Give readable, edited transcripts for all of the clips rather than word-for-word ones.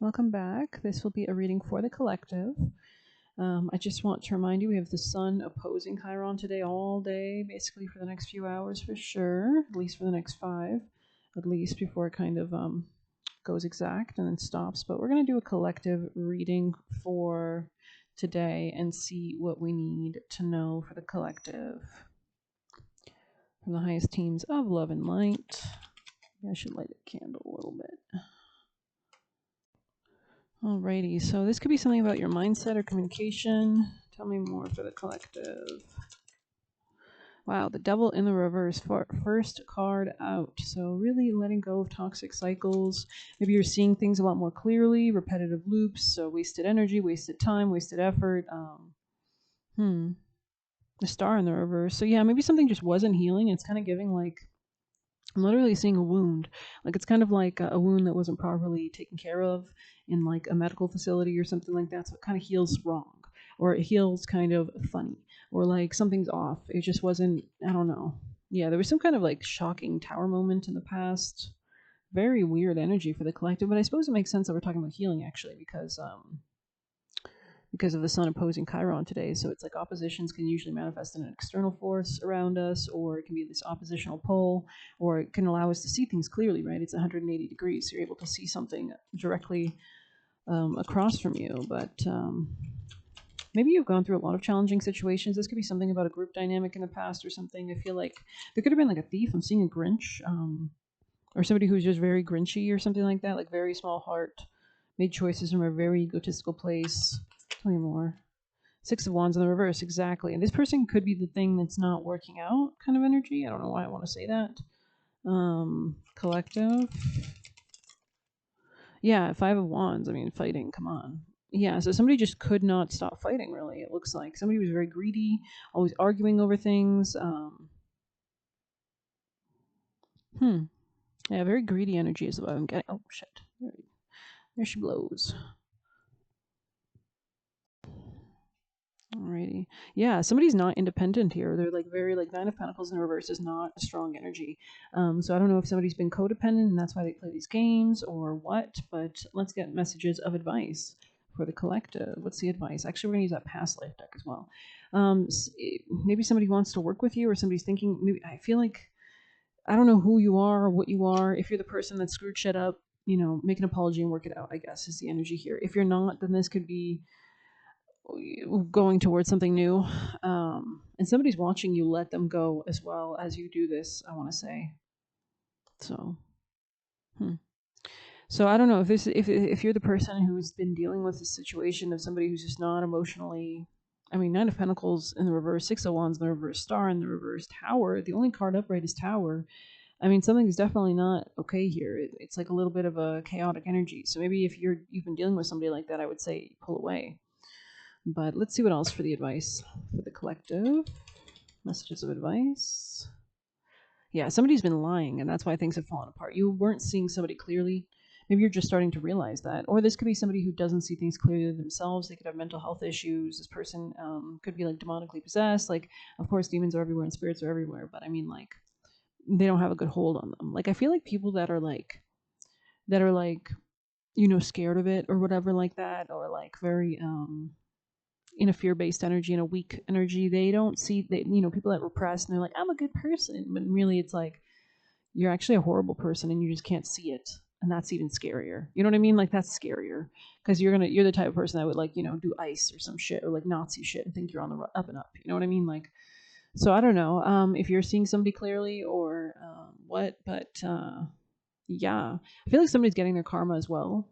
Welcome back. This will be a reading for the collective. I just want to remind you we have the sun opposing Chiron today all day, basically for the next few hours for sure, at least for the next 5, at least before it kind of goes exact and then stops. But we're going to do a collective reading for today and see what we need to know for the collective. From the highest teams of love and light. Maybe I should light a candle a little bit. Alrighty, so this could be something about your mindset or communication. Tell me more for the collective. Wow, the devil in the reverse, first card out. So really letting go of toxic cycles. Maybe you're seeing things a lot more clearly, repetitive loops, so wasted energy, wasted time, wasted effort. The star in the reverse. So yeah, maybe something just wasn't healing. It's kind of giving like, I'm literally seeing a wound. Like it's kind of like a wound that wasn't properly taken care of in like a medical facility or something like that. So it kind of heals wrong, or it heals kind of funny, or like something's off. It just wasn't, I don't know. Yeah, there was some kind of like shocking tower moment in the past. Very weird energy for the collective, but I suppose it makes sense that we're talking about healing actually because of the sun opposing Chiron today. So it's like oppositions can usually manifest in an external force around us, or it can be this oppositional pole, or it can allow us to see things clearly, right? It's 180 degrees, so you're able to see something directly across from you. But maybe you've gone through a lot of challenging situations. This could be something about a group dynamic in the past or something. I feel like there could have been like a thief. I'm seeing a Grinch, or somebody who's just very Grinchy or something like that, like very small heart, made choices from a very egotistical place. Tell me more. 6 of Wands in the reverse, exactly. And this person could be the thing that's not working out kind of energy. I don't know why I want to say that. Collective. Yeah, 5 of Wands. I mean, fighting, come on. Yeah, so somebody just could not stop fighting, really, it looks like. Somebody was very greedy, always arguing over things. Yeah, very greedy energy is what I'm getting. Oh, shit. There she blows. Alrighty. Yeah, somebody's not independent here. They're like very like 9 of Pentacles in reverse is not a strong energy. So I don't know if somebody's been codependent and that's why they play these games or what, but let's get messages of advice for the collective. What's the advice? Actually, we're gonna use that past life deck as well. Maybe somebody wants to work with you, or somebody's thinking. Maybe I feel like I don't know who you are or what you are. If you're the person that screwed shit up, make an apology and work it out. I guess is the energy here. If you're not, then this could be going towards something new, and somebody's watching you let them go as well as you do this, I want to say. So so I don't know if you're the person who's been dealing with this situation of somebody who's just not emotionally. I mean, 9 of Pentacles in the reverse, 6 of Wands in the reverse, Star in the reverse, Tower. The only card upright is Tower. I mean, something's definitely not okay here. It's like a little bit of a chaotic energy. So maybe if you've been dealing with somebody like that, I would say pull away. But let's see what else for the advice for the collective. Messages of advice. Yeah, somebody's been lying, and that's why things have fallen apart. You weren't seeing somebody clearly. Maybe you're just starting to realize that. Or this could be somebody who doesn't see things clearly themselves. They could have mental health issues. This person could be like demonically possessed. Like, of course, demons are everywhere and spirits are everywhere, but I mean, like, they don't have a good hold on them. Like, I feel like people that are like, scared of it or whatever like that, or like very in a fear-based energy, in a weak energy, they don't see that, people that repress and they're like, I'm a good person, but really it's like you're actually a horrible person and you just can't see it, and that's even scarier. You know what I mean? Like that's scarier because you're the type of person that would like do ice or some shit, or like Nazi shit, and think you're on the up and up. You know what I mean? Like, so I don't know if you're seeing somebody clearly or what, but yeah, I feel like somebody's getting their karma as well.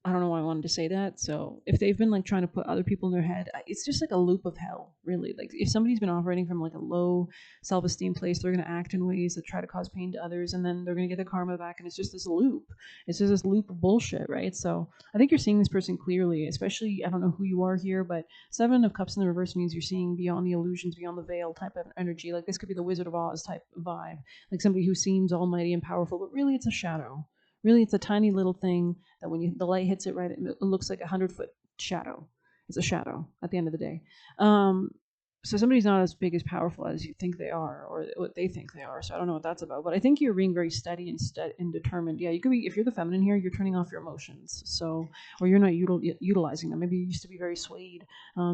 I don't know why I wanted to say that. So if they've been like trying to put other people in their head, it's just like a loop of hell, really. Like if somebody's been operating from like a low self-esteem place, they're going to act in ways that try to cause pain to others, and then they're going to get their karma back, and it's just this loop. It's just this loop of bullshit, right? So I think you're seeing this person clearly, especially, I don't know who you are here, but 7 of Cups in the reverse means you're seeing beyond the illusions, beyond the veil type of energy. Like this could be the Wizard of Oz type vibe, like somebody who seems almighty and powerful, but really it's a shadow. Really, it's a tiny little thing that when the light hits it right, it looks like 100-foot shadow. It's a shadow at the end of the day. so somebody's not as big as powerful as you think they are, or what they think they are. So I don't know what that's about, but I think you're being very steady and determined. Yeah, you could be, if you're the feminine here, you're turning off your emotions. So, or you're not utilizing them. Maybe you used to be very swayed,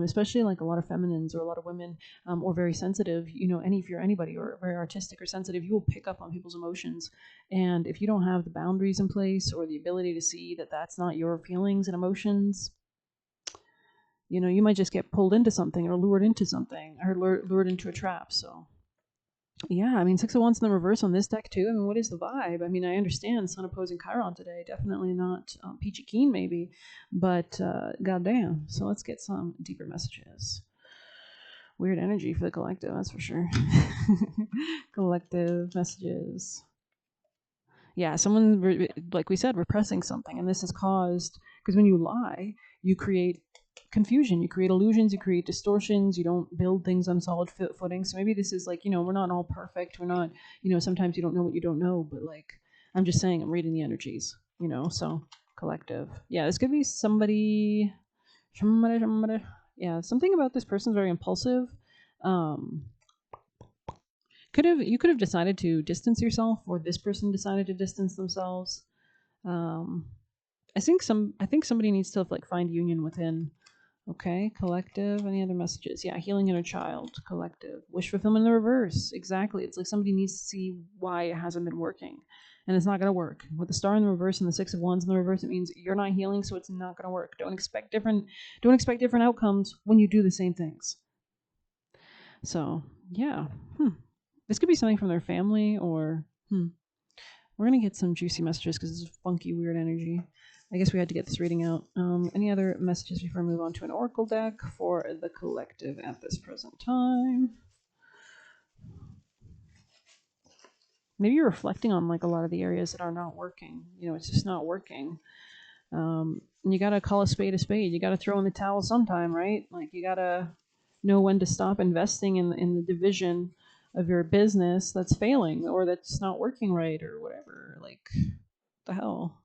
especially like a lot of feminines or a lot of women, or very sensitive. If you're anybody or very artistic or sensitive, you will pick up on people's emotions. And if you don't have the boundaries in place or the ability to see that that's not your feelings and emotions, you might just get pulled into something or lured into something or lured into a trap. So, yeah, I mean, Six of Wands in the reverse on this deck, too. I mean, what is the vibe? I mean, I understand Sun opposing Chiron today. Definitely not peachy keen, maybe, but goddamn. So let's get some deeper messages. Weird energy for the collective, that's for sure. Collective messages. Yeah, someone, like we said, repressing something. And this is caused because when you lie, you create confusion, you create illusions, you create distortions, you don't build things on solid footing. So maybe this is like, we're not all perfect. We're not, sometimes you don't know what you don't know. But like, I'm just saying, I'm reading the energies, so collective. Yeah, this could be somebody. Yeah, something about this person's very impulsive. You could have decided to distance yourself, or this person decided to distance themselves. I think somebody needs to like find union within. Okay, collective. Any other messages? Yeah, healing inner child. Collective. Wish fulfillment in the reverse. Exactly. It's like somebody needs to see why it hasn't been working, and it's not going to work. With the Star in the reverse and the Six of Wands in the reverse, it means you're not healing, so it's not going to work. Don't expect different outcomes when you do the same things. So yeah. This could be something from their family, or we're gonna get some juicy messages because this is funky, weird energy. I guess we had to get this reading out. Any other messages before I move on to an oracle deck for the collective at this present time? Maybe you're reflecting on like a lot of the areas that are not working. It's just not working. And you gotta call a spade a spade. You gotta throw in the towel sometime, right? Like you gotta know when to stop investing in the division of your business that's failing or that's not working right or whatever. Like, the hell?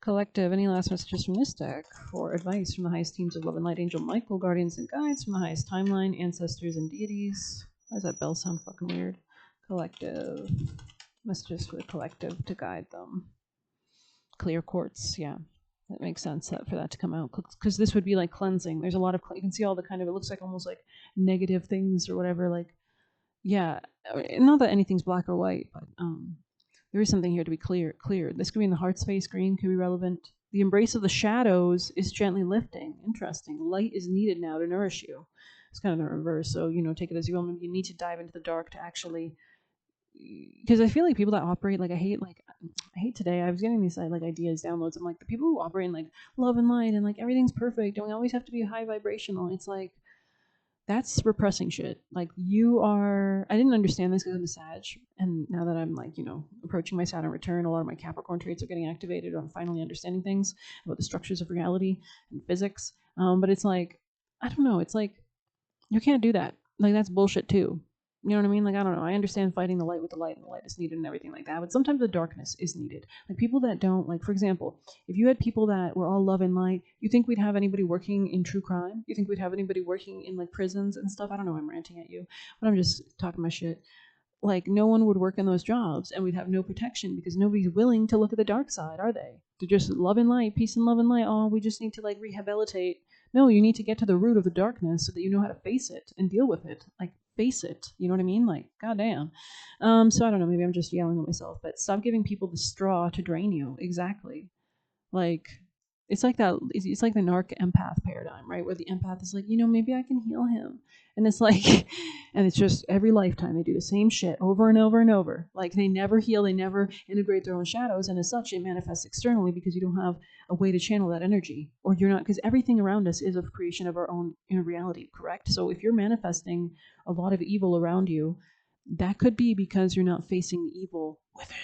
Collective, any last messages from this deck for advice from the highest teams of love and light, Angel Michael, guardians and guides from the highest timeline, ancestors and deities? Why does that bell sound fucking weird? Collective, messages for the collective to guide them. Clear quartz, yeah. That makes sense for that to come out, because this would be like cleansing. There's a lot of, you can see all the kind of, it looks like almost like negative things or whatever, like, yeah, not that anything's black or white, but there is something here to be cleared. This could be in the heart space. Green could be relevant. The embrace of the shadows is gently lifting. Interesting. Light is needed now to nourish you. It's kind of the reverse. So, take it as you will. Maybe you need to dive into the dark to actually, because I feel like people that operate, like I hate today, I was getting these like ideas, downloads. I'm like, the people who operate in like love and light and like everything's perfect and we always have to be high vibrational. It's like, that's repressing shit. Like I didn't understand this because I'm a Sag, and now that I'm like, approaching my Saturn return, a lot of my Capricorn traits are getting activated. I'm finally understanding things about the structures of reality and physics. But it's like, I don't know. It's like, you can't do that. Like, that's bullshit too. You know what I mean? Like, I don't know. I understand fighting the light with the light and the light is needed and everything like that. But sometimes the darkness is needed. Like, people that don't, like, for example, if you had people that were all love and light, you think we'd have anybody working in true crime? You think we'd have anybody working in, like, prisons and stuff? I don't know. I'm ranting at you, but I'm just talking my shit. Like, no one would work in those jobs and we'd have no protection because nobody's willing to look at the dark side, are they? They're just love and light, peace and love and light. Oh, we just need to, like, rehabilitate. No, you need to get to the root of the darkness so that you know how to face it and deal with it. Like, face it. You know what I mean? Like, goddamn. So I don't know. Maybe I'm just yelling at myself, but stop giving people the straw to drain you. Exactly. Like, it's like that. It's like the narc empath paradigm, right? Where the empath is like, maybe I can heal him, and it's like, and it's just every lifetime they do the same shit over and over and over. Like, they never heal, they never integrate their own shadows, and as such, it manifests externally because you don't have a way to channel that energy, or you're not, because everything around us is a creation of our own inner reality, correct? So if you're manifesting a lot of evil around you, that could be because you're not facing the evil within.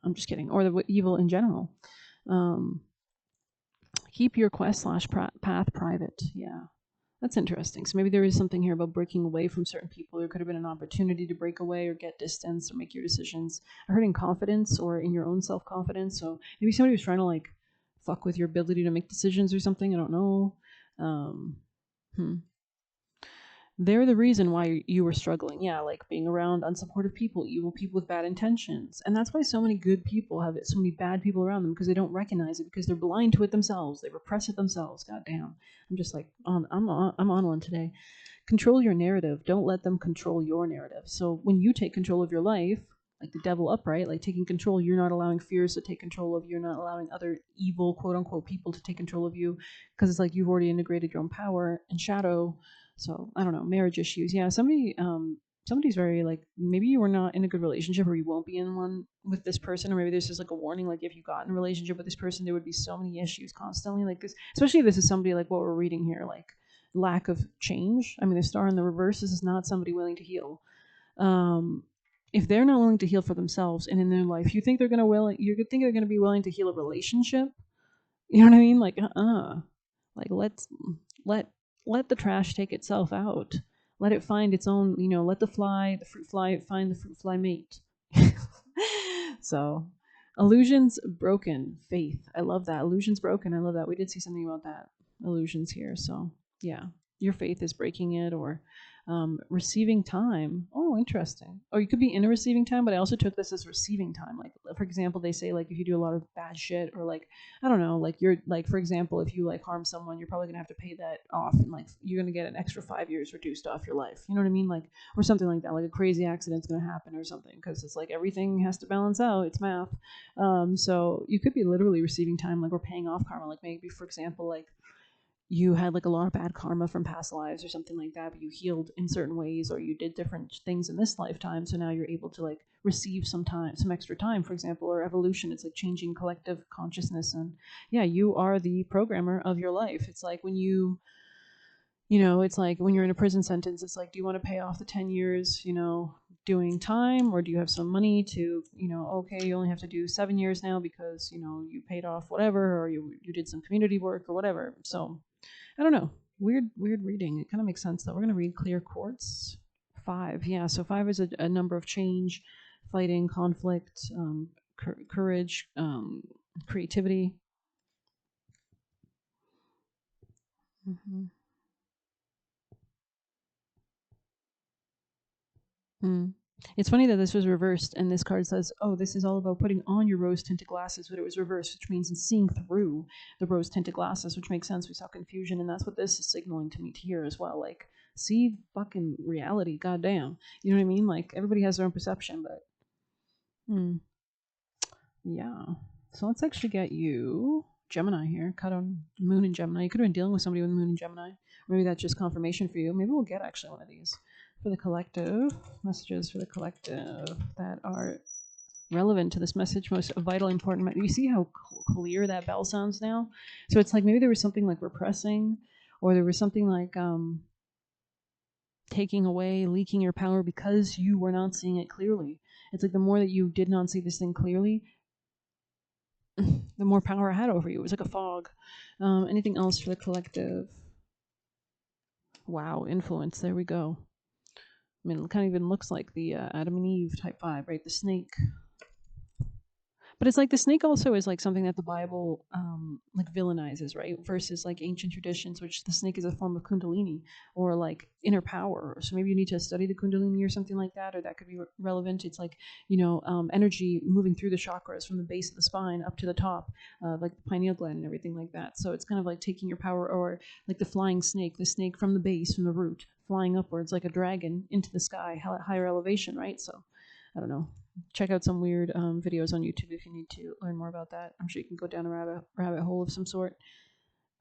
I'm just kidding, or the evil in general. Keep your quest/path private. Yeah, that's interesting. So maybe there is something here about breaking away from certain people. There could have been an opportunity to break away or get distance or make your decisions. I heard in confidence or in your own self-confidence. So maybe somebody was trying to like fuck with your ability to make decisions or something. I don't know. they're the reason why you were struggling. Yeah, like being around unsupportive people, evil people with bad intentions. And that's why so many good people have it, so many bad people around them, because they don't recognize it, because they're blind to it themselves. They repress it themselves. God damn. I'm just like I'm on one today. Control your narrative. Don't let them control your narrative. So when you take control of your life, like the devil upright, like taking control, you're not allowing fears to take control of you. You're not allowing other evil, quote unquote, people to take control of you, because it's like you've already integrated your own power and shadow. So I don't know, marriage issues. Yeah, somebody's very like, maybe you were not in a good relationship, or you won't be in one with this person, or maybe this is like a warning, like if you got in a relationship with this person, there would be so many issues constantly, like this, especially if this is somebody like what we're reading here, like lack of change. I mean, the star in the reverse, this is not somebody willing to heal. um if they're not willing to heal for themselves and in their life, you think they're going to be willing to heal a relationship? You know what I mean? Like, like let let the trash take itself out. Let it find its own, let the fruit fly find the fruit fly mate. So, illusions broken, faith. I love that. Illusions broken. I love that. We did see something about that. Illusions here. So, yeah, your faith is breaking it, or receiving time. Oh, interesting. Or you could be in a receiving time, but I also took this as receiving time. Like, for example, they say like if you do a lot of bad shit, or like I don't know, like you're like, for example, if you like harm someone, you're probably gonna have to pay that off, and like you're gonna get an extra 5 years reduced off your life. You know what I mean? Like, or something like that. Like a crazy accident's gonna happen or something, because it's like everything has to balance out. It's math. So you could be literally receiving time, like we're paying off karma. Like maybe, for example, like you had like a lot of bad karma from past lives or something like that, but you healed in certain ways, or you did different things in this lifetime, so now you're able to like receive some extra time, for example. Or evolution, it's like changing collective consciousness. And yeah, you are the programmer of your life. It's like when it's like when you're in a prison sentence, it's like, do you want to pay off the 10 years, doing time, or do you have some money to, okay, you only have to do 7 years now because, you paid off whatever, or you did some community work or whatever. So I don't know. Weird reading. It kind of makes sense though. We're gonna read Clear Quartz 5. Yeah, so 5 is a number of change, fighting, conflict, courage, creativity. Mm-hmm. Mm. It's funny that this was reversed, and this card says, "Oh, this is all about putting on your rose-tinted glasses," but it was reversed, which means seeing through the rose-tinted glasses, which makes sense. We saw confusion, and that's what this is signaling to me here as well. Like, see fucking reality, goddamn. You know what I mean? Like, everybody has their own perception, but yeah. So let's actually get you Gemini here. Cut on Moon and Gemini. You could have been dealing with somebody with Moon and Gemini. Maybe that's just confirmation for you. Maybe we'll get actually one of these for the collective. Messages for the collective that are relevant to this message, most vital, important. You see how clear that bell sounds now? So it's like maybe there was something like repressing, or there was something like taking away, leaking your power because you were not seeing it clearly. It's like the more that you did not see this thing clearly, the more power I had over you. It was like a fog. Anything else for the collective? Wow, influence. There we go. I mean, it kind of even looks like the Adam and Eve type vibe, right? The snake. But it's like the snake also is like something that the Bible like villainizes, right? Versus like ancient traditions, which the snake is a form of kundalini, or like inner power. So maybe you need to study the kundalini or something like that, or that could be relevant. It's like, energy moving through the chakras from the base of the spine up to the top, like the pineal gland and everything like that. So it's kind of like taking your power, or like the flying snake, the snake from the base, from the root, flying upwards like a dragon into the sky, higher elevation, right? So I don't know. Check out some weird videos on YouTube if you need to learn more about that. I'm sure you can go down a rabbit hole of some sort.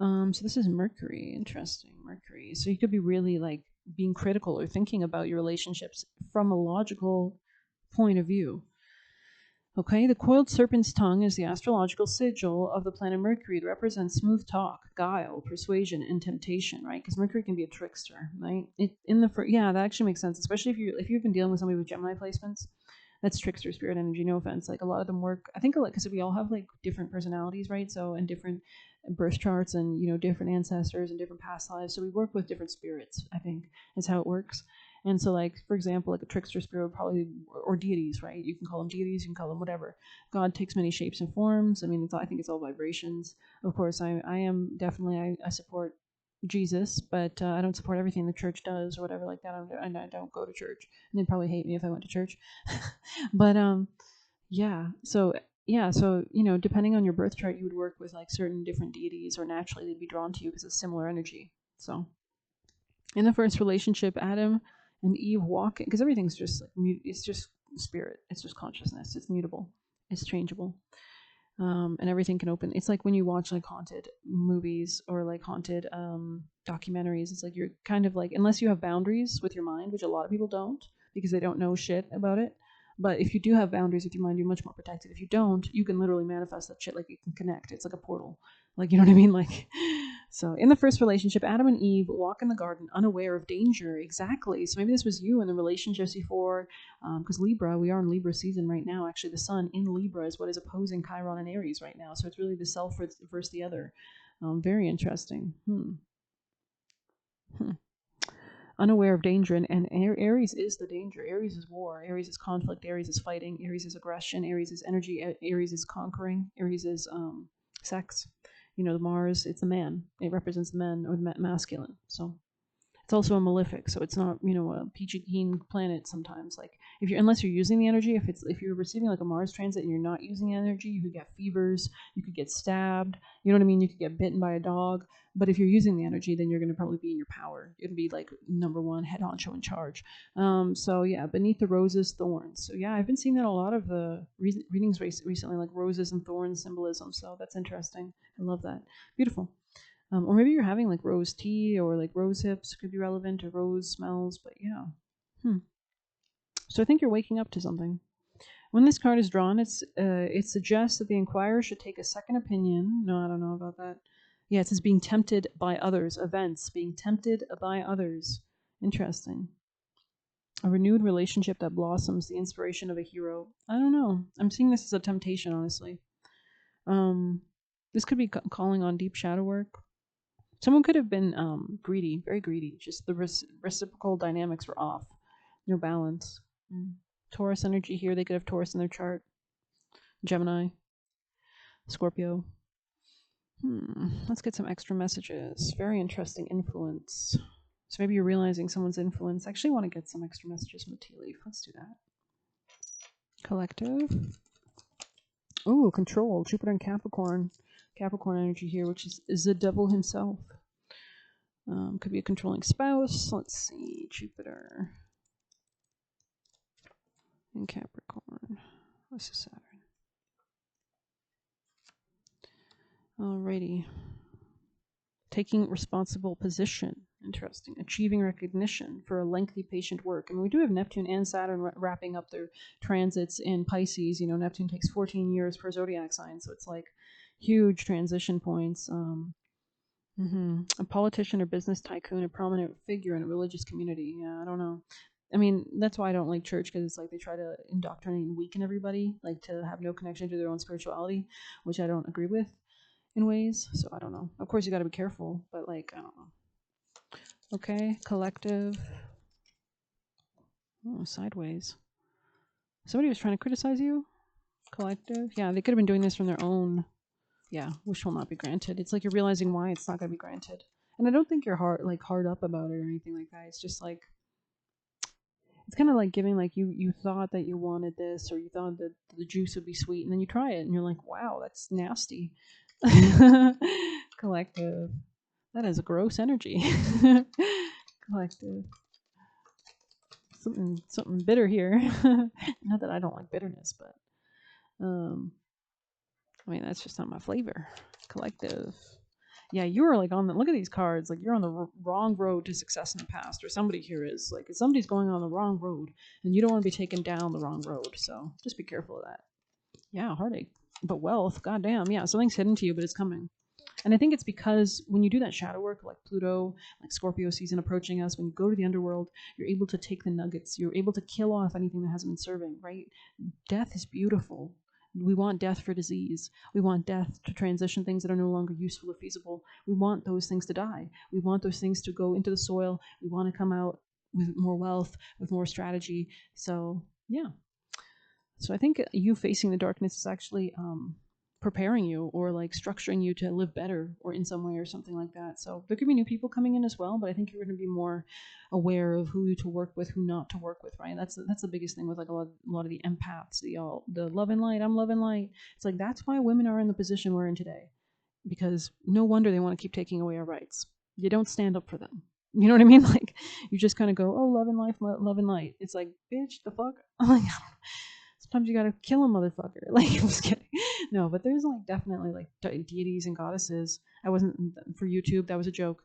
So this is Mercury. Interesting, Mercury. So you could be really like being critical or thinking about your relationships from a logical point of view. Okay, the coiled serpent's tongue is the astrological sigil of the planet Mercury. It represents smooth talk, guile, persuasion, and temptation, right? Because Mercury can be a trickster, right? That actually makes sense, especially if you've been dealing with somebody with Gemini placements. That's trickster spirit energy. No offense. Like a lot of them work. I think because we all have like different personalities, right? So and different birth charts, and different ancestors and different past lives. So we work with different spirits. I think is how it works. And so, like for example, like a trickster spirit would probably, or deities, right? You can call them deities. You can call them whatever. God takes many shapes and forms. I mean, I think it's all vibrations. Of course, I am definitely I support Jesus, but I don't support everything the church does or whatever like that. I don't go to church, and they'd probably hate me if I went to church. But yeah. So depending on your birth chart, you would work with like certain different deities, or naturally they'd be drawn to you because it's similar energy. So in the first relationship, Adam and Eve walk, because everything's just like it's just spirit, it's just consciousness, it's mutable, it's changeable. And everything can open. It's like when you watch like haunted movies or like haunted documentaries. It's like you're kind of like, unless you have boundaries with your mind, which a lot of people don't because they don't know shit about it. But if you do have boundaries with your mind, you're much more protected. If you don't, you can literally manifest that shit. Like you can connect. It's like a portal. Like, you know what I mean? Like, so in the first relationship, Adam and Eve walk in the garden unaware of danger. Exactly. So maybe this was you in the relationships before, because Libra, we are in Libra season right now. Actually, the sun in Libra is what is opposing Chiron and Aries right now. So it's really the self versus the other. Very interesting. Unaware of danger, and Aries is the danger. Aries is war. Aries is conflict. Aries is fighting. Aries is aggression. Aries is energy. Aries is conquering. Aries is sex. The Mars, it's the man. It represents the men or the masculine. So it's also a malefic, so it's not a peachy keen planet. Sometimes, like unless you're using the energy, if you're receiving like a Mars transit and you're not using the energy, you could get fevers, you could get stabbed, you know what I mean, you could get bitten by a dog. But if you're using the energy, then you're going to probably be in your power. You're going to be like number one, head honcho in charge. So yeah, beneath the roses, thorns. So yeah, I've been seeing that a lot of the readings recently, like roses and thorns symbolism. So that's interesting. I love that. Beautiful. Or maybe you're having like rose tea or like rose hips could be relevant, or rose smells, but yeah. So I think you're waking up to something. When this card is drawn, it suggests that the inquirer should take a second opinion. No, I don't know about that. Yeah, it says being tempted by others, events, being tempted by others. Interesting. A renewed relationship that blossoms, the inspiration of a hero. I don't know. I'm seeing this as a temptation, honestly. This could be calling on deep shadow work. Someone could have been greedy, very greedy. Just the reciprocal dynamics were off. No balance. Taurus energy here. They could have Taurus in their chart. Gemini. Scorpio. Let's get some extra messages. Very interesting influence. So maybe you're realizing someone's influence. I actually want to get some extra messages from the tea leaf. Let's do that. Collective. Ooh, control. Jupiter and Capricorn. Capricorn energy here, which is the devil himself. Could be a controlling spouse. Let's see. Jupiter and Capricorn. What's the Saturn? Alrighty. Taking responsible position. Interesting. Achieving recognition for a lengthy patient work. I mean, we do have Neptune and Saturn wrapping up their transits in Pisces. Neptune takes 14 years per zodiac sign, so it's like huge transition points. A politician or business tycoon, a prominent figure in a religious community. Yeah, I don't know. I mean, that's why I don't like church, because it's like they try to indoctrinate and weaken everybody, like to have no connection to their own spirituality, which I don't agree with in ways. So I don't know. Of course, you got to be careful, but like, I don't know. Okay, collective. Oh, sideways. Somebody was trying to criticize you? Collective? Yeah, they could have been doing this from their own. Yeah, wish will not be granted. It's like you're realizing why it's not going to be granted. And I don't think you're hard up about it or anything like that. It's just like, it's kind of like giving, like, you thought that you wanted this, or you thought that the juice would be sweet, and then you try it and you're like, wow, that's nasty. Collective. That is a gross energy. Collective. Something bitter here. Not that I don't like bitterness, but I mean, that's just not my flavor. Collective. Yeah, you were like look at these cards, like you're on the wrong road to success in the past, or somebody here is. Like, if somebody's going on the wrong road, and you don't want to be taken down the wrong road, so just be careful of that. Yeah, heartache. But wealth, goddamn, yeah, something's hidden to you, but it's coming. And I think it's because when you do that shadow work, like Pluto, like Scorpio season approaching us, when you go to the underworld, you're able to take the nuggets. You're able to kill off anything that hasn't been serving, right? Death is beautiful. We want death for disease. We want death to transition things that are no longer useful or feasible. We want those things to die. We want those things to go into the soil. We want to come out with more wealth, with more strategy. So, yeah. So I think you facing the darkness is actually preparing you or like structuring you to live better or in some way or something like that. So there could be new people coming in as well, but I think you're going to be more aware of who to work with, who not to work with, right? That's the biggest thing with like a lot of the empaths, the love and light. I'm love and light. It's like that's why women are in the position we're in today, because no wonder they want to keep taking away our rights. You don't stand up for them. You know what I mean? Like you just kind of go, oh, love and life, love and light. It's like, bitch, the fuck. I'm like, sometimes you gotta kill a motherfucker. Like, I'm just kidding. No, but there's like definitely like deities and goddesses. I wasn't for YouTube. That was a joke.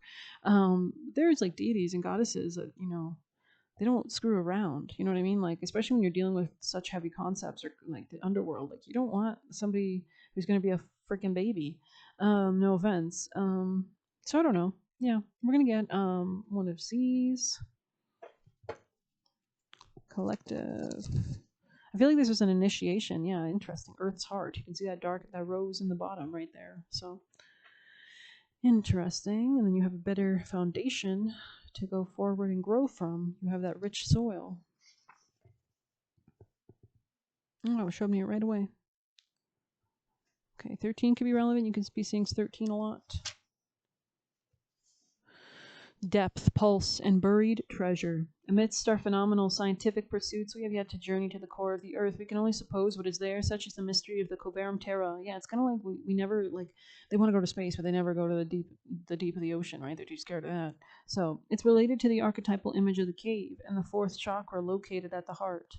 There's like deities and goddesses that they don't screw around. You know what I mean? Like, especially when you're dealing with such heavy concepts or like the underworld. Like, you don't want somebody who's gonna be a freaking baby. No offense. So I don't know. Yeah, we're gonna get one of these collective. I feel like this was an initiation. Yeah, interesting. Earth's heart. You can see that that rose in the bottom right there. So interesting. And then you have a better foundation to go forward and grow from. You have that rich soil. Oh, it showed me it right away. Okay, 13 could be relevant. You can be seeing 13 a lot. Depth, pulse, and buried treasure. Amidst our phenomenal scientific pursuits, we have yet to journey to the core of the earth. We can only suppose what is there, such as the mystery of the Coverum Terra. Yeah, it's kind of like we never, like, they want to go to space, but they never go to the deep of the ocean, right? They're too scared of that. So, it's related to the archetypal image of the cave and the fourth chakra located at the heart.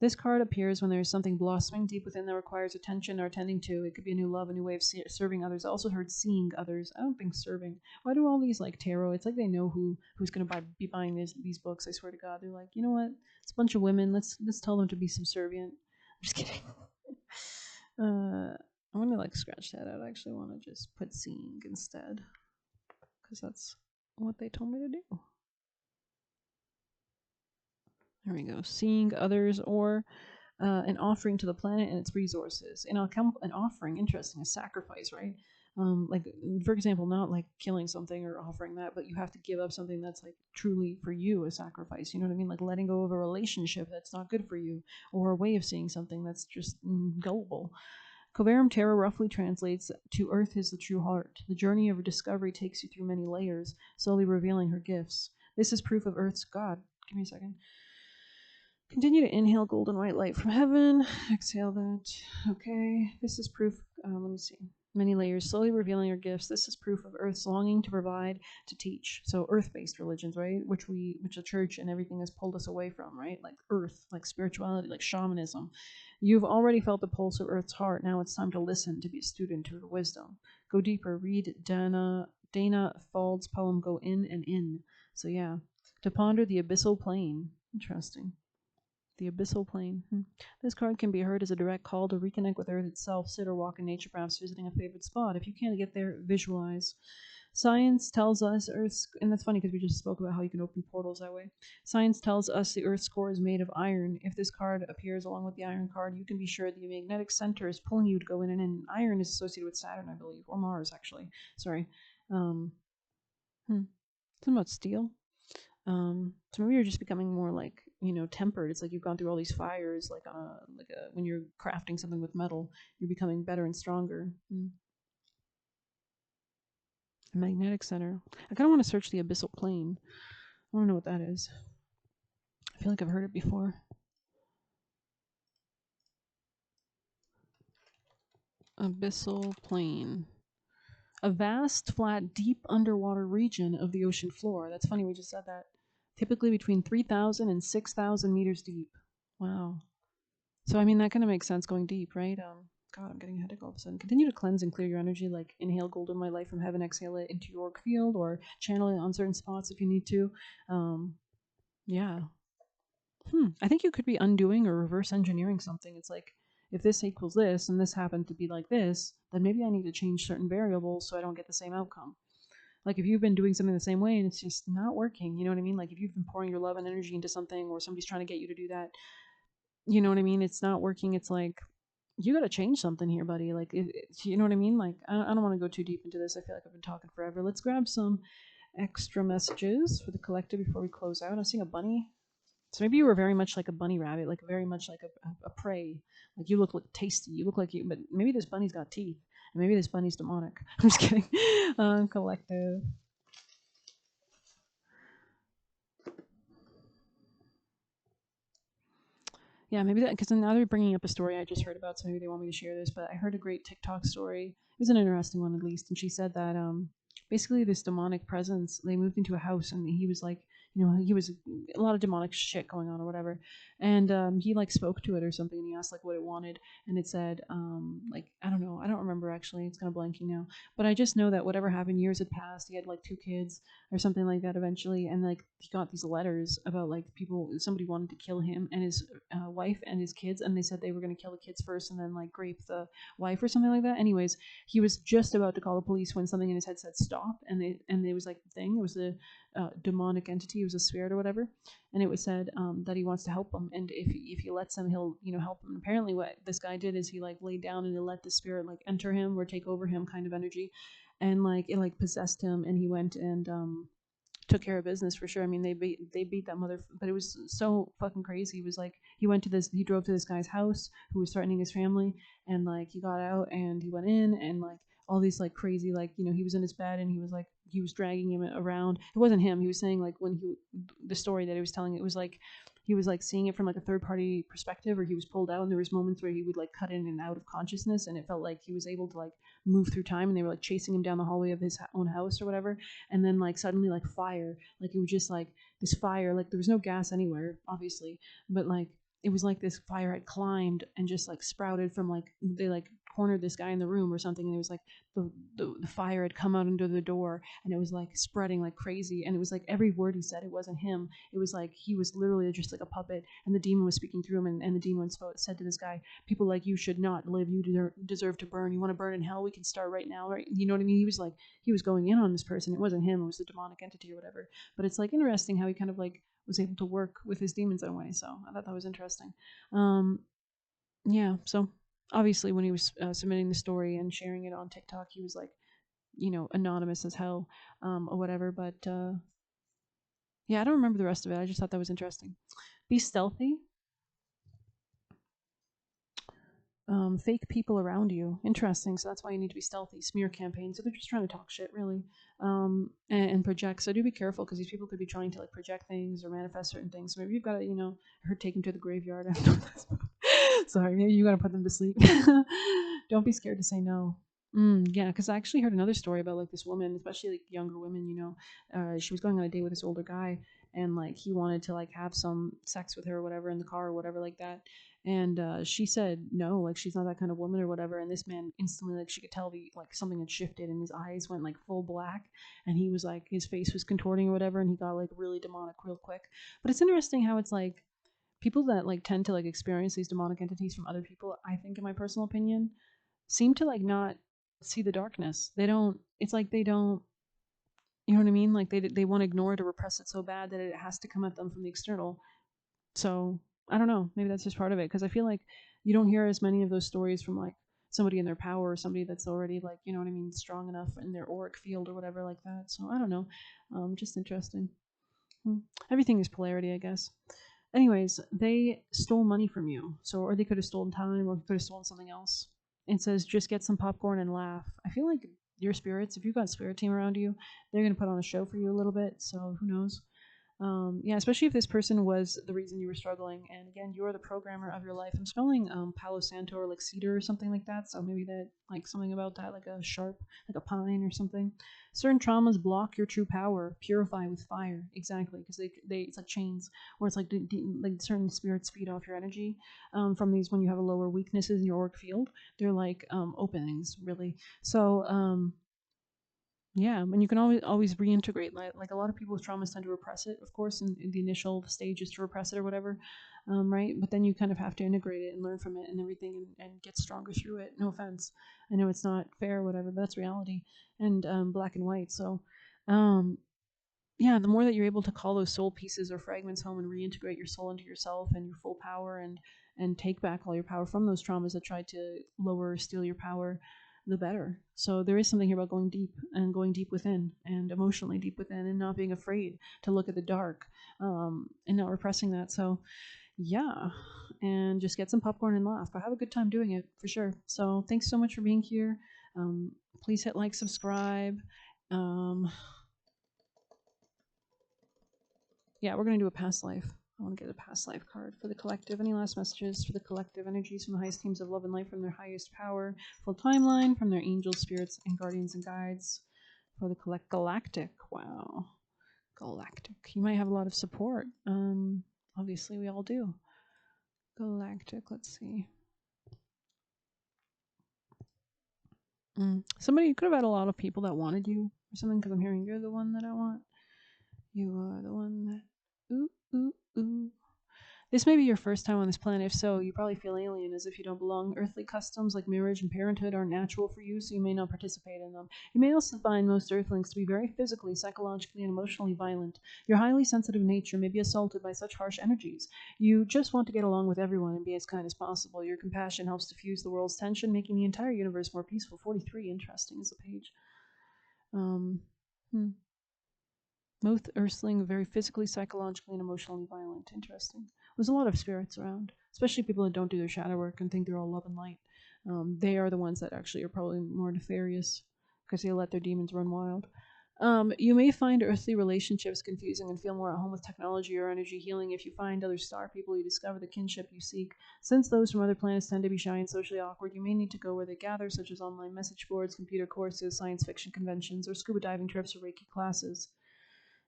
This card appears when there is something blossoming deep within that requires attention or attending to. It could be a new love, a new way of serving others. I also heard seeing others. I don't think serving. Why do all these like tarot? It's like they know who's going to be buying these books. I swear to God, they're like, you know what? It's a bunch of women. Let's tell them to be subservient. I'm just kidding. I'm gonna like scratch that out. I actually want to just put seeing instead, because that's what they told me to do. There we go. Seeing others or an offering to the planet and its resources. And an offering, interesting, a sacrifice, right? Like, for example, not like killing something or offering that, but you have to give up something that's like truly for you a sacrifice. You know what I mean? Like letting go of a relationship that's not good for you, or a way of seeing something that's just gullible. Coverum Terra roughly translates to Earth is the true heart. The journey of discovery takes you through many layers, slowly revealing her gifts. This is proof of Earth's God. Give me a second. Continue to inhale golden white light from heaven. Exhale that. Okay. This is proof. Let me see. Many layers, slowly revealing your gifts. This is proof of Earth's longing to provide, to teach. So Earth-based religions, right? Which the church and everything has pulled us away from, right? Like Earth, like spirituality, like shamanism. You've already felt the pulse of Earth's heart. Now it's time to listen, to be a student to her wisdom. Go deeper. Read Dana Fald's poem, Go In and In. So yeah, to ponder the abyssal plane. Interesting. The abyssal plane. This card can be heard as a direct call to reconnect with Earth itself, sit or walk in nature, perhaps visiting a favorite spot. If you can't get there, visualize. Science tells us Earth's, and that's funny because we just spoke about how you can open portals that way. Science tells us the Earth's core is made of iron. If this card appears along with the iron card, you can be sure the magnetic center is pulling you to go in and in. Iron is associated with Saturn, I believe, or Mars, actually. Sorry. Something about steel. So maybe you're just becoming more like, tempered. It's like you've gone through all these fires, like when you're crafting something with metal, you're becoming better and stronger. A magnetic center. I kind of want to search the abyssal plane. I want to know what that is. I feel like I've heard it before. Abyssal plane. A vast, flat, deep underwater region of the ocean floor. That's funny, we just said that. Typically between 3,000 and 6,000 meters deep. Wow. So, I mean, that kind of makes sense going deep, right? God, I'm getting a headache all of a sudden. Continue to cleanse and clear your energy, like inhale golden white light from heaven, exhale it into your auric field, or channel it on certain spots if you need to. Yeah. I think you could be undoing or reverse engineering something. It's like, if this equals this and this happened to be like this, then maybe I need to change certain variables so I don't get the same outcome. Like if you've been doing something the same way and it's just not working, you know what I mean? Like if you've been pouring your love and energy into something, or somebody's trying to get you to do that, you know what I mean? It's not working. It's like, you got to change something here, buddy. Like, you know what I mean? Like, I don't want to go too deep into this. I feel like I've been talking forever. Let's grab some extra messages for the collective before we close out. I'm seeing a bunny. So maybe you were very much like a bunny rabbit, like very much like a prey. Like you look like tasty. You look like you, but maybe this bunny's got teeth. And maybe this bunny's demonic. I'm just kidding. Collective. Yeah, maybe that because now they're bringing up a story I just heard about, so maybe they want me to share this. But I heard a great TikTok story. It was an interesting one, at least, and she said that basically this demonic presence. They moved into a house, and he was like, he was a lot of demonic shit going on or whatever, and he like spoke to it or something, and he asked like what it wanted, and it said like I don't know, I don't remember actually. It's kind of blanking now, but I just know that whatever happened, years had passed. He had like two kids or something like that eventually, and like he got these letters about like people, somebody wanted to kill him and his wife and his kids, and they said they were going to kill the kids first and then like rape the wife or something like that. Anyways, he was just about to call the police when something in his head said stop, and it was like the thing. It was the demonic entity. It was a spirit or whatever, and it was said that he wants to help him, and if he lets him, he'll help him. And apparently, what this guy did is he like laid down and he let the spirit like enter him or take over him, kind of energy, and like it like possessed him, and he went and took care of business for sure. I mean, they beat that mother, but it was so fucking crazy. He was like, he drove to this guy's house who was threatening his family, and like he got out and he went in and like all these like crazy like he was in his bed and he was dragging him around. It wasn't him. He was saying like when he the story that he was telling, it was like he was like seeing it from like a third party perspective, or he was pulled out, and there was moments where he would like cut in and out of consciousness, and it felt like he was able to like move through time, and they were like chasing him down the hallway of his own house or whatever, and then like suddenly like fire, like it was just like this fire, like there was no gas anywhere obviously, but like it was like this fire had climbed and just like sprouted from like they like cornered this guy in the room or something, and it was like the fire had come out under the door, and it was like spreading like crazy, and it was like every word he said, it wasn't him. It was like he was literally just like a puppet, and the demon was speaking through him, and the demon said to this guy, people like you should not live, you deserve to burn. You want to burn in hell? We can start right now, right? You know what I mean? He was like, he was going in on this person. It wasn't him, it was the demonic entity or whatever. But it's like interesting how he kind of like was able to work with his demons in a way. So I thought that was interesting. um yeah, so obviously when he was submitting the story and sharing it on TikTok, he was like, anonymous as hell, or whatever. But yeah, I don't remember the rest of it. I just thought that was interesting. Be stealthy. Fake people around you. Interesting. So that's why you need to be stealthy. Smear campaigns. So they're just trying to talk shit, really, and project. So do be careful because these people could be trying to like project things or manifest certain things. So maybe you've got to, take them to the graveyard after this. Sorry, maybe you got to put them to sleep. Don't be scared to say no. Yeah, because I actually heard another story about like this woman, especially like younger women. She was going on a date with this older guy, and like he wanted to like have some sex with her or whatever in the car or whatever like that, and she said no, like she's not that kind of woman or whatever. And this man instantly, like she could tell like something had shifted, and his eyes went like full black, and he was like his face was contorting or whatever, and he got like really demonic real quick. But it's interesting how it's like people that like tend to like experience these demonic entities from other people, I think in my personal opinion, seem to like not see the darkness. They don't, it's like they don't, you know what I mean, like they want to ignore it or repress it so bad that it has to come at them from the external. So I don't know, maybe that's just part of it, because I feel like you don't hear as many of those stories from like somebody in their power or somebody that's already like, you know what I mean, strong enough in their auric field or whatever like that. So I don't know. Just interesting. Everything is polarity, I guess. Anyways, they stole money from you. So, or they could have stolen time, or could have stolen something else. It says just get some popcorn and laugh. I feel like your spirits, if you've got a spirit team around you, they're gonna put on a show for you a little bit. So who knows? Yeah, especially if this person was the reason you were struggling. And again, you're the programmer of your life. I'm smelling Palo Santo or like cedar or something like that. So maybe that, like something about that, like a sharp, like a pine or something. Certain traumas block your true power. Purify with fire. Exactly, because they it's like chains, or it's like like certain spirits feed off your energy from these when you have a lower weaknesses in your auric field. They're like openings, really. So yeah, and you can always reintegrate. Like a lot of people with traumas tend to repress it, of course, in the initial stages to repress it or whatever, right? But then you kind of have to integrate it and learn from it and everything, and get stronger through it. No offense, I know it's not fair or whatever, but that's reality, and black and white. So, um, yeah, the more that you're able to call those soul pieces or fragments home and reintegrate your soul into yourself and your full power, and take back all your power from those traumas that tried to lower or steal your power, the better. So there is something here about going deep and going deep within and emotionally deep within and not being afraid to look at the dark, and not repressing that. So yeah, and just get some popcorn and laugh. But have a good time doing it for sure. So thanks so much for being here. Um, please hit like, subscribe. Um, yeah, we're gonna do a past life. I want to get a past life card for the collective. Any last messages for the collective energies from the highest teams of love and light from their highest power? Full timeline from their angels, spirits, and guardians and guides for the galactic. Wow, galactic. You might have a lot of support. Obviously we all do. Galactic. Let's see. Somebody could have had a lot of people that wanted you or something, because I'm hearing you're the one that I want. You are the one that. Ooh, ooh, ooh. This may be your first time on this planet. If so, you probably feel alien, as if you don't belong. Earthly customs like marriage and parenthood aren't natural for you, so you may not participate in them. You may also find most Earthlings to be very physically, psychologically, and emotionally violent. Your highly sensitive nature may be assaulted by such harsh energies. You just want to get along with everyone and be as kind as possible. Your compassion helps diffuse the world's tension, making the entire universe more peaceful. 43, interesting as a page. Most Earthling are very physically, psychologically, and emotionally violent. Interesting. There's a lot of spirits around, especially people that don't do their shadow work and think they're all love and light. They are the ones that actually are probably more nefarious because they let their demons run wild. You may find earthly relationships confusing and feel more at home with technology or energy healing. If you find other star people, you discover the kinship you seek. Since those from other planets tend to be shy and socially awkward, you may need to go where they gather, such as online message boards, computer courses, science fiction conventions, or scuba diving trips or Reiki classes.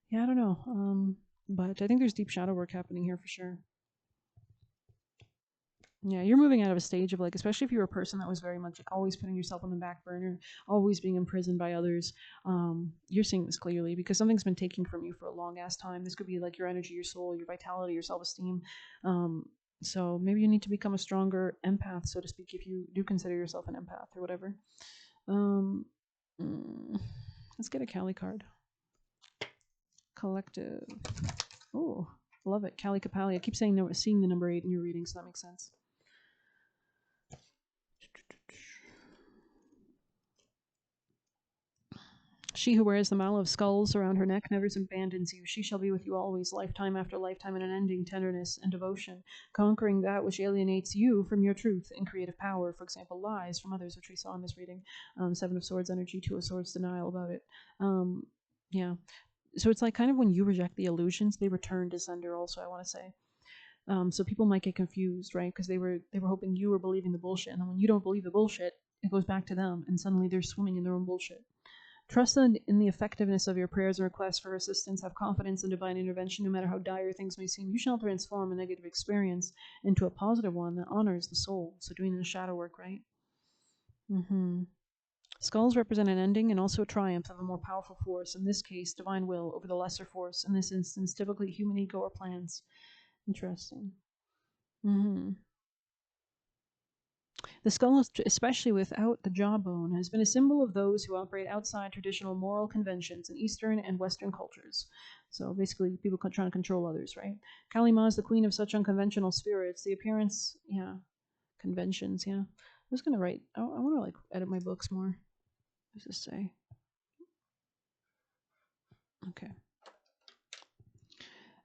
Yeah, I don't know. But I think there's deep shadow work happening here for sure. Yeah, you're moving out of a stage of, like, especially if you're a person that was very much like always putting yourself on the back burner, always being imprisoned by others. You're seeing this clearly because something's been taken from you for a long ass time. This could be like your energy, your soul, your vitality, your self esteem. So maybe you need to become a stronger empath, so to speak, if you do consider yourself an empath or whatever. Um, let's get a Kali card. Collective. Oh, love it. Kali Kapali. I keep saying seeing the number 8 in your reading, so that makes sense. She who wears the mala of skulls around her neck never abandons you. She shall be with you always, lifetime after lifetime, in unending tenderness and devotion, conquering that which alienates you from your truth and creative power. For example, lies from others, which we saw in this reading. 7 of Swords energy, 2 of Swords denial about it. Yeah. So it's like kind of when you reject the illusions, they return to sender also, I want to say. So people might get confused, right? Because they were hoping you were believing the bullshit, and then when you don't believe the bullshit, it goes back to them, and suddenly they're swimming in their own bullshit. Trust in the effectiveness of your prayers and requests for assistance. Have confidence in divine intervention, no matter how dire things may seem. You shall transform a negative experience into a positive one that honors the soul. So doing the shadow work, right? Skulls represent an ending and also a triumph of a more powerful force, in this case, divine will over the lesser force, in this instance, typically human ego or plans. Interesting. The skull, especially without the jawbone, has been a symbol of those who operate outside traditional moral conventions in Eastern and Western cultures. So basically, people trying to control others, right? Kali Ma is the queen of such unconventional spirits. The appearance, yeah, conventions, yeah. I was gonna write. I want to like edit my books more. What does this say? Okay.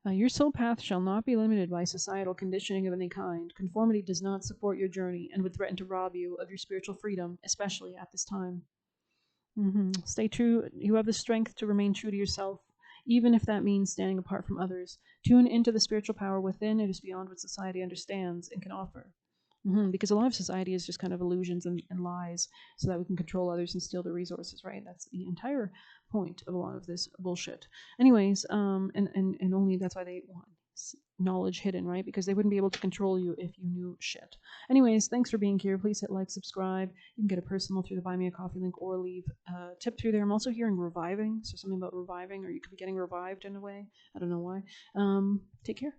Your soul path shall not be limited by societal conditioning of any kind. Conformity does not support your journey and would threaten to rob you of your spiritual freedom, especially at this time. Stay true. You have the strength to remain true to yourself, even if that means standing apart from others. Tune into the spiritual power within. It is beyond what society understands and can offer. Because a lot of society is just kind of illusions and lies so that we can control others and steal their resources, right? That's the entire point of a lot of this bullshit. Anyways, and only that's why they want knowledge hidden, right? Because they wouldn't be able to control you if you knew shit. Anyways, thanks for being here. Please hit like, subscribe. You can get a personal through the Buy Me a Coffee link or leave a tip through there. I'm also hearing reviving, so something about reviving, or you could be getting revived in a way. I don't know why. Take care.